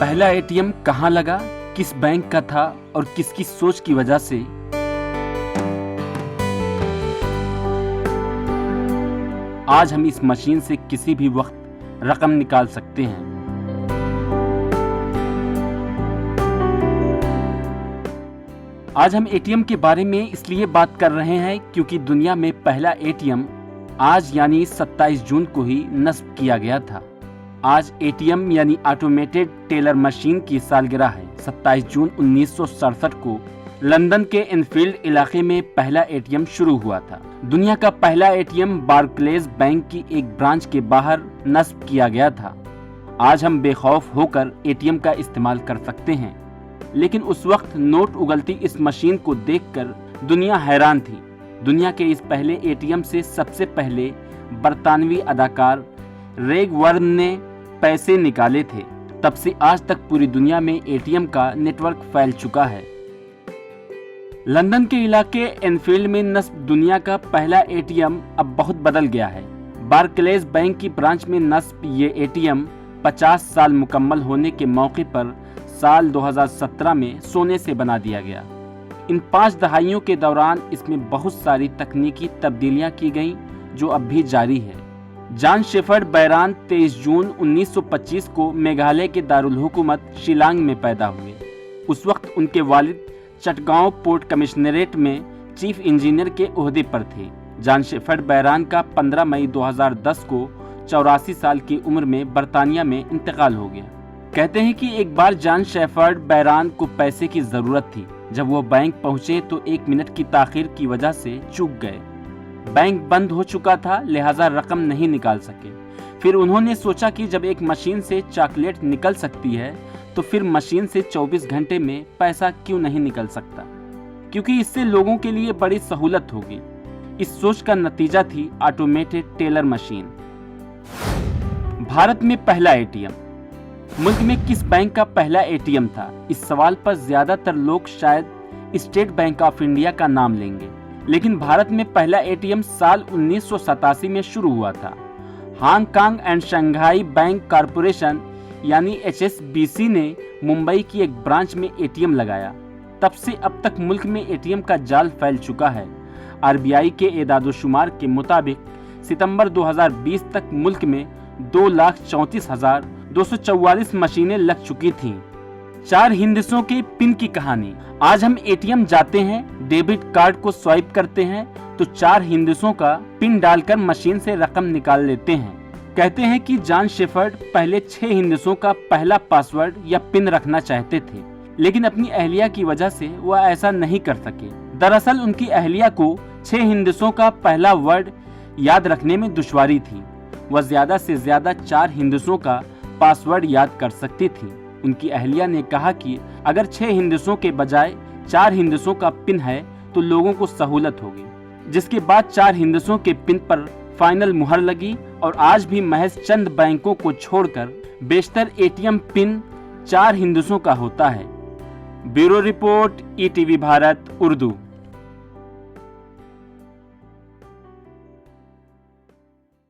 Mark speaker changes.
Speaker 1: पहला एटीएम कहाँ लगा, किस बैंक का था और किसकी सोच की वजह से? आज हम इस मशीन से किसी भी वक्त रकम निकाल सकते हैं। आज हम एटीएम के बारे में इसलिए बात कर रहे हैं क्योंकि दुनिया में पहला एटीएम आज यानी 27 जून को ही नस्ब किया गया था। आज एटीएम यानी ऑटोमेटेड टेलर मशीन की सालगिरह है। 27 जून 1967 को लंदन के इनफील्ड इलाके में पहला एटीएम शुरू हुआ था। दुनिया का पहला एटीएम बार्कलेज बैंक की एक ब्रांच के बाहर नस्ब किया गया था। आज हम बेखौफ होकर एटीएम का इस्तेमाल कर सकते हैं, लेकिन उस वक्त नोट उगलती इस मशीन को देखकर दुनिया हैरान थी। दुनिया के इस पहले एटीएम से सबसे पहले बरतानवी अदाकार रेग वर्म ने पैसे निकाले थे। तब से आज तक पूरी दुनिया में एटीएम का नेटवर्क फैल चुका है। लंदन के इलाके एनफील्ड में नस्ब दुनिया का पहला एटीएम अब बहुत बदल गया है। बार्कलेज बैंक की ब्रांच में नस्ब ये एटीएम 50 साल मुकम्मल होने के मौके पर साल 2017 में सोने से बना दिया गया। इन 5 दहाइयों के दौरान इसमें बहुत सारी तकनीकी तब्दीलियां की गईं जो अब भी जारी है। जॉन शेफर्ड बैरान 23 जून 1925 को मेघालय के दारुल हुकूमत शिलांग में पैदा हुए। उस वक्त उनके वालिद चटगांव पोर्ट कमिश्नरेट में चीफ इंजीनियर के ओहदे पर थे। जॉन शेफर्ड बैरान का 15 मई 2010 को 84 साल की उम्र में बरतानिया में इंतकाल हो गया। कहते हैं कि एक बार जॉन शेफर्ड बैरान को पैसे की जरूरत थी। जब वो बैंक पहुंचे तो 1 मिनट की ताखीर की वजह से चूक गए। बैंक बंद हो चुका था, लिहाजा रकम नहीं निकाल सके। फिर उन्होंने सोचा कि जब एक मशीन से चॉकलेट निकल सकती है तो फिर मशीन से 24 घंटे में पैसा क्यों नहीं निकल सकता, क्योंकि इससे लोगों के लिए बड़ी सहूलत होगी। इस सोच का नतीजा थी ऑटोमेटेड टेलर मशीन। भारत में पहला एटीएम। मुल्क में किस बैंक का पहला एटीएम था? इस सवाल पर ज्यादातर लोग शायद स्टेट बैंक ऑफ इंडिया का नाम लेंगे, लेकिन भारत में पहला एटीएम साल 1987 में शुरू हुआ था। Hong Kong and Shanghai bank corporation यानी HSBC ने मुंबई की एक ब्रांच में एटीएम लगाया। तब से अब तक मुल्क में एटीएम का जाल फैल चुका है। RBI के एदादोशुमार के मुताबिक सितंबर 2020 तक मुल्क में 2,34,244 मशीनें लग चुकी थीं। 4 हिंदसों के पिन की कहानी। आज हम एटीएम जाते हैं, डेबिट कार्ड को स्वाइप करते हैं तो 4 हिंदसों का पिन डालकर मशीन से रकम निकाल लेते हैं। कहते हैं कि जॉन शेफर्ड पहले 6 हिंदसों का पहला पासवर्ड या पिन रखना चाहते थे, लेकिन अपनी अहलिया की वजह से वह ऐसा नहीं कर सके। दरअसल उनकी अहलिया को 6 हिंदसों का पहला वर्ड याद रखने में दुश्वारी थी। वह ज्यादा से ज्यादा 4 हिंदसों का पासवर्ड याद कर सकती थी। उनकी अहलिया ने कहा कि अगर 6 हिंदसों के बजाय 4 हिंदसों का पिन है तो लोगों को सहूलत होगी, जिसके बाद 4 हिंदसों के पिन पर फाइनल मुहर लगी और आज भी महज चंद बैंकों को छोड़कर बेशतर एटीएम पिन 4 हिंदसों का होता है। Bureau report, ETV Bharat Urdu.